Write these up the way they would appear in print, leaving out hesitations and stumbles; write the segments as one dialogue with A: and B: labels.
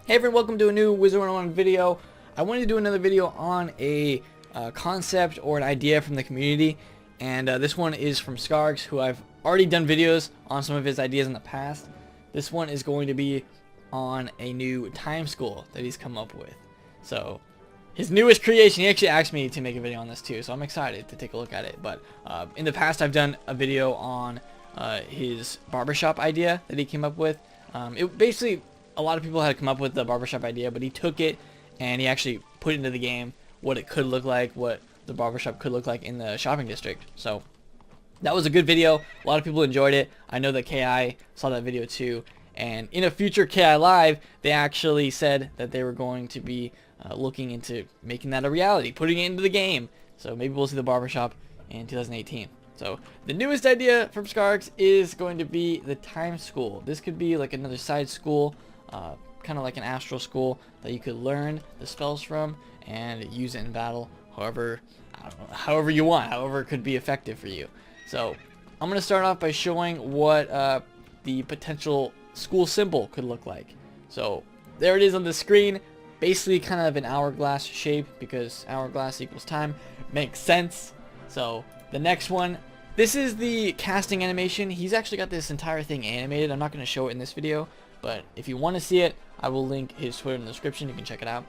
A: Hey everyone, welcome to a new Wizard101 video. I wanted to do another video on a concept or an idea from the community, and this one is from Skarrix, who I've already done videos on some of his ideas in the past. This one is going to be on a new time school that he's come up with. So his newest creation, he actually asked me to make a video on this too, so I'm excited to take a look at it. But in the past I've done a video on his barbershop idea that he came up with. It basically, a lot of people had come up with the barbershop idea, but he took it and he actually put into the game what it could look like, what the barbershop could look like in the shopping district. So that was a good video. A lot of people enjoyed it. I know that KI saw that video too. And in a future KI Live, they actually said that they were going to be looking into making that a reality, putting it into the game. So maybe we'll see the barbershop in 2018. So the newest idea from Skarrix is going to be the time school. This could be like another side school, kind of like an astral school that you could learn the spells from and use it in battle however, I don't know, however you want, however it could be effective for you. So I'm going to start off by showing what the potential school symbol could look like. So there it is on the screen, basically kind of an hourglass shape because hourglass equals time. Makes sense. So the next one, this is the casting animation. He's actually got this entire thing animated. I'm not going to show it in this video, but if you want to see it, I will link his Twitter in the description. You can check it out.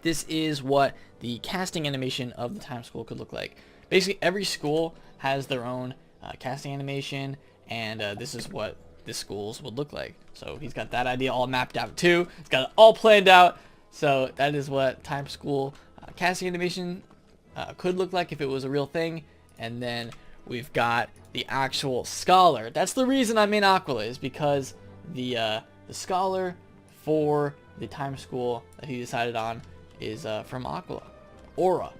A: This is what the casting animation of the time school could look like. Basically, every school has their own casting animation, and this is what the schools would look like. So he's got that idea all mapped out too. He's got it all planned out. So that is what time school casting animation could look like if it was a real thing. And then we've got the actual scholar. That's the reason I'm in Aquila, is because the scholar for the time school that he decided on is from Aquila. Aura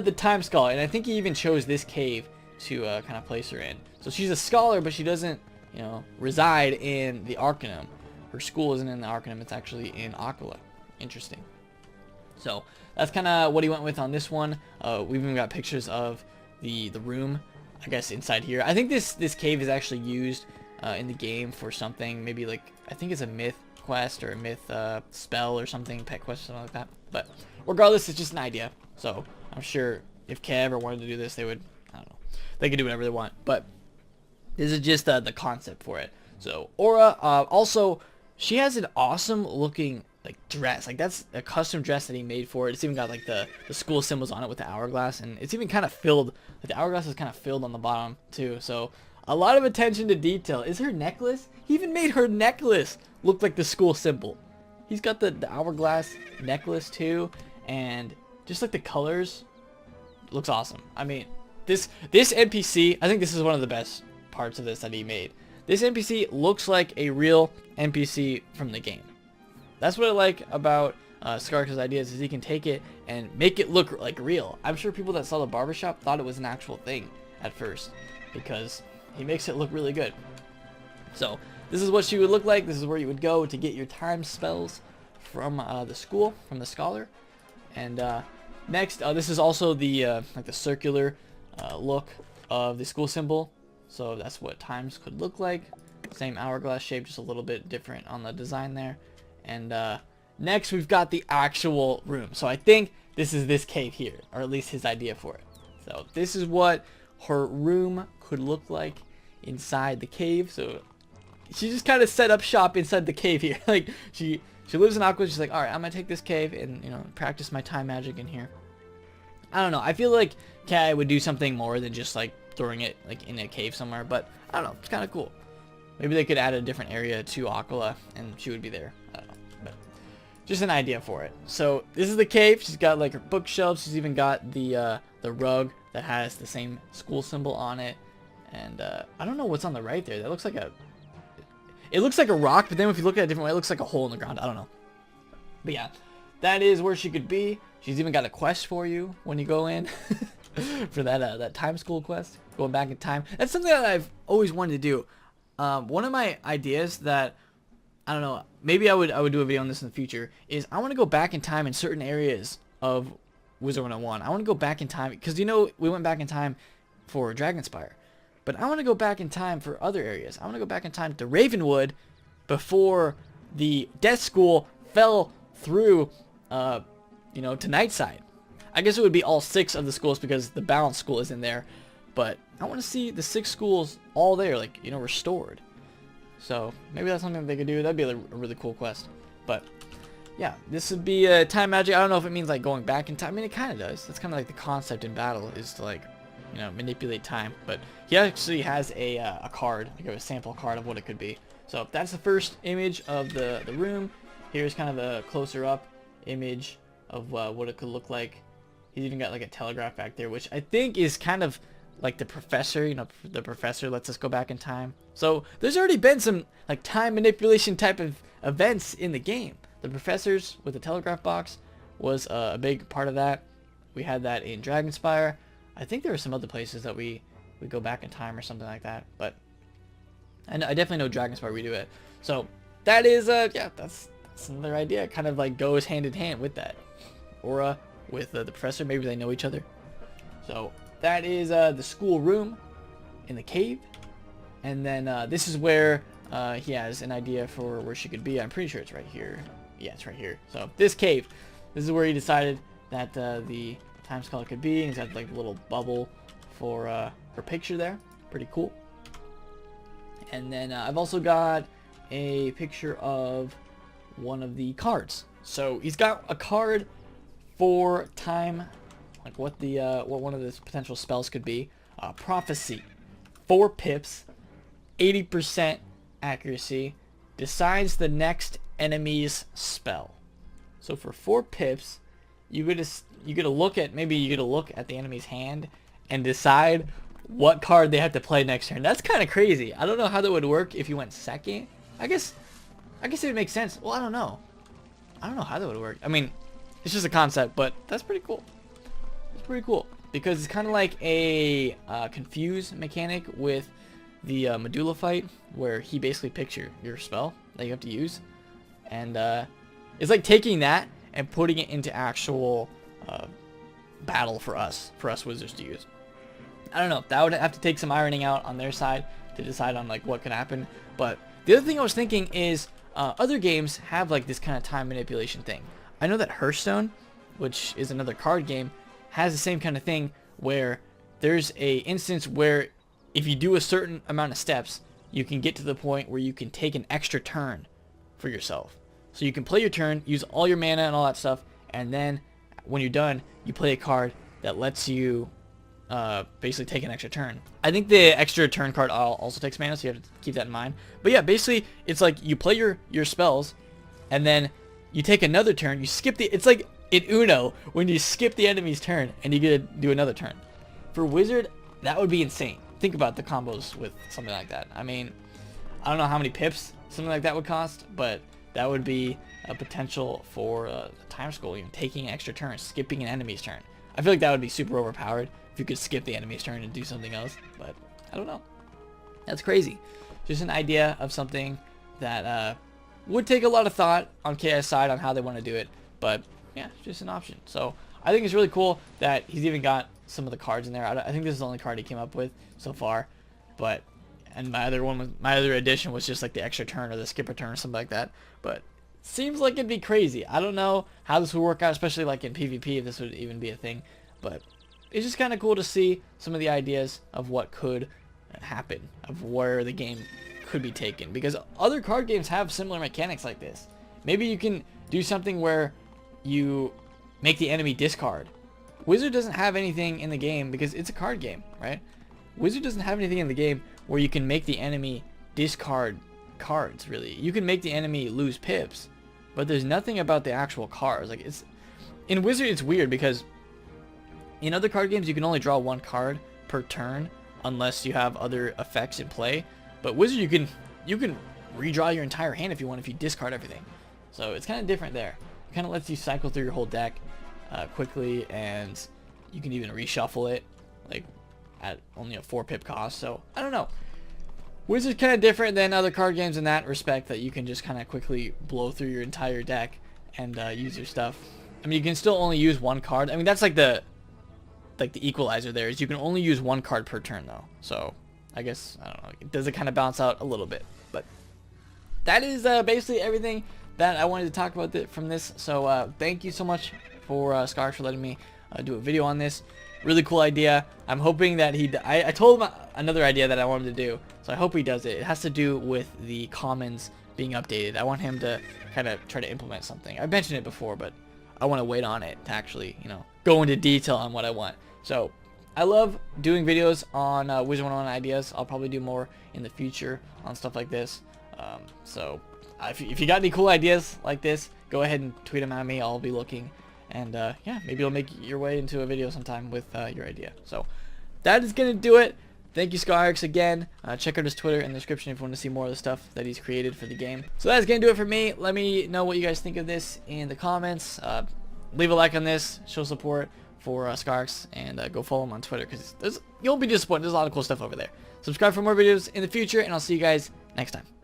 A: the time scholar. And I think he even chose this cave to kind of place her in. So she's a scholar, but she doesn't, you know, reside in the Arcanum. Her school isn't in the Arcanum, it's actually in Aquila. Interesting. So that's kind of what he went with on this one. We've even got pictures of the room, I guess, inside here. I think this cave is actually used in the game for something, maybe like, I think it's a myth quest or a myth spell or something, pet quest or something like that. But regardless, it's just an idea. So I'm sure if Kev ever wanted to do this, they would, I don't know, they could do whatever they want. But this is just the concept for it. So Aura, also, she has an awesome looking like dress. Like, that's a custom dress that he made for it. It's even got like the school symbols on it with the hourglass, and it's even kind of filled, like the hourglass is kind of filled on the bottom too. So a lot of attention to detail. Is her necklace, he even made her necklace look like the school symbol. He's got the hourglass necklace too, and just like the colors, looks awesome. I mean, this NPC, I think this is one of the best parts of this that he made. This NPC looks like a real NPC from the game. That's what I like about Skarrix's ideas, is he can take it and make it look like real. I'm sure people that saw the barbershop thought it was an actual thing at first, because he makes it look really good. So this is what she would look like. This is where you would go to get your time spells from the school, from the scholar. And next, this is also the like the circular look of the school symbol. So that's what times could look like. Same hourglass shape, just a little bit different on the design there. And next we've got the actual room. So I think this is this cave here, or at least his idea for it. So this is what her room could look like inside the cave. So she just kind of set up shop inside the cave here. Like she lives in Aquila. She's like, all right, I'm gonna take this cave and, you know, practice my time magic in here. I don't know. I feel like Kai would do something more than just like throwing it like in a cave somewhere. But I don't know. It's kind of cool. Maybe they could add a different area to Aquila and she would be there. I don't know. But just an idea for it. So this is the cave. She's got like her bookshelves. She's even got the rug that has the same school symbol on it. And I don't know what's on the right there. That looks like a... It looks like a rock, but then if you look at it a different way, it looks like a hole in the ground. I don't know. But yeah, that is where she could be. She's even got a quest for you when you go in. For that time school quest. Going back in time. That's something that I've always wanted to do. One of my ideas that, I don't know, maybe I would do a video on this in the future, is I want to go back in time in certain areas of Wizard101. I want to go back in time, because, you know, we went back in time for Dragonspire. But I want to go back in time for other areas. I want to go back in time to Ravenwood before the Death School fell through, you know, to night side. I guess it would be all 6 of the schools because the balance school is in there. But I want to see the 6 schools all there, like, you know, restored. So maybe that's something that they could do. That'd be a really cool quest. But yeah, this would be time magic. I don't know if it means like going back in time. I mean, it kind of does. That's kind of like the concept in battle, is to, like, you know, manipulate time. But he actually has a card, like a sample card of what it could be. So that's the first image of the room. Here's kind of a closer up image of what it could look like. He's even got like a telegraph back there, which I think is kind of like the professor. You know, the professor lets us go back in time. So there's already been some like time manipulation type of events in the game. The professors with the telegraph box was a big part of that. We had that in Dragonspire. I think there were some other places that we go back in time or something like that. But I definitely know Dragonspire we do it. So that is yeah, that's another idea. It kind of like goes hand in hand with that. Aura with the professor, maybe they know each other. So that is the school room in the cave. And then this is where he has an idea for where she could be. I'm pretty sure it's right here. Yeah, it's right here. So this cave, this is where he decided that the time skull could be. He's got like a little bubble for her picture there. Pretty cool. And then I've also got a picture of one of the cards. So he's got a card for time, like what one of the potential spells could be. Prophecy, 4 pips, 80% accuracy, decides the next enemy's spell. So for 4 pips, you get to look at the enemy's hand and decide what card they have to play next turn. That's kind of crazy. I don't know how that would work if you went second. I guess it would make sense. Well, I don't know how that would work. I mean, it's just a concept, but that's pretty cool. It's pretty cool because it's kind of like a confuse mechanic with the Medulla fight, where he basically picks your spell that you have to use, and it's like taking that and putting it into actual battle for us wizards to use. I don't know. That would have to take some ironing out on their side to decide on like what could happen. But the other thing I was thinking is other games have like this kind of time manipulation thing. I know that Hearthstone, which is another card game, has the same kind of thing where there's a instance where if you do a certain amount of steps, you can get to the point where you can take an extra turn for yourself. So you can play your turn, use all your mana and all that stuff, and then when you're done, you play a card that lets you basically take an extra turn. I think the extra turn card also takes mana, so you have to keep that in mind. But yeah, basically, it's like you play your spells, and then you take another turn, you skip it's like in Uno, when you skip the enemy's turn, and you get to do another turn. For Wizard, that would be insane. Think about the combos with something like that. I mean, I don't know how many pips something like that would cost, but that would be a potential for time skull, you know, taking an extra turn, skipping an enemy's turn. I feel like that would be super overpowered if you could skip the enemy's turn and do something else, but I don't know. That's crazy. Just an idea of something that would take a lot of thought on KS side on how they want to do it, but yeah, it's just an option. So I think it's really cool that he's even got some of the cards in there. I think this is the only card he came up with so far, but my other addition was just like the extra turn or the skipper turn or something like that. But seems like it'd be crazy. I don't know how this would work out, especially like in PvP, if this would even be a thing, but it's just kind of cool to see some of the ideas of what could happen, of where the game could be taken, because other card games have similar mechanics like this. Maybe you can do something where you make the enemy discard. Wizard doesn't have anything in the game because it's a card game, right? Wizard doesn't have anything in the game where you can make the enemy discard cards, really. You can make the enemy lose pips, but there's nothing about the actual cards. Like, it's in Wizard, it's weird because in other card games you can only draw 1 card per turn unless you have other effects in play. But Wizard, you can redraw your entire hand if you want, if you discard everything. So it's kind of different there. It kind of lets you cycle through your whole deck quickly, and you can even reshuffle it like at only a 4 pip cost. So I don't know. Wizard's kind of different than other card games in that respect, that you can just kind of quickly blow through your entire deck and use your stuff. I mean, you can still only use 1 card. I mean, that's like the equalizer there, is you can only use 1 card per turn though. So I guess, I don't know, does it kind of balance out a little bit. But that is basically everything that I wanted to talk about from this. So thank you so much for Skarrix for letting me do a video on this. Really cool idea. I'm hoping that I told him another idea that I want him to do, so I hope he does it. It has to do with the commons being updated. I want him to kind of try to implement something. I mentioned it before, but I want to wait on it to actually, go into detail on what I want. So I love doing videos on Wizard101 ideas. I'll probably do more in the future on stuff like this. So if you got any cool ideas like this, go ahead and tweet them at me. I'll be looking. And yeah, maybe you'll make your way into a video sometime with your idea. So that is going to do it. Thank you, Skarrix, again. Check out his Twitter in the description if you want to see more of the stuff that he's created for the game. So that's going to do it for me. Let me know what you guys think of this in the comments. Leave a like on this. Show support for Skarrix. And go follow him on Twitter, because you'll be disappointed. There's a lot of cool stuff over there. Subscribe for more videos in the future, and I'll see you guys next time.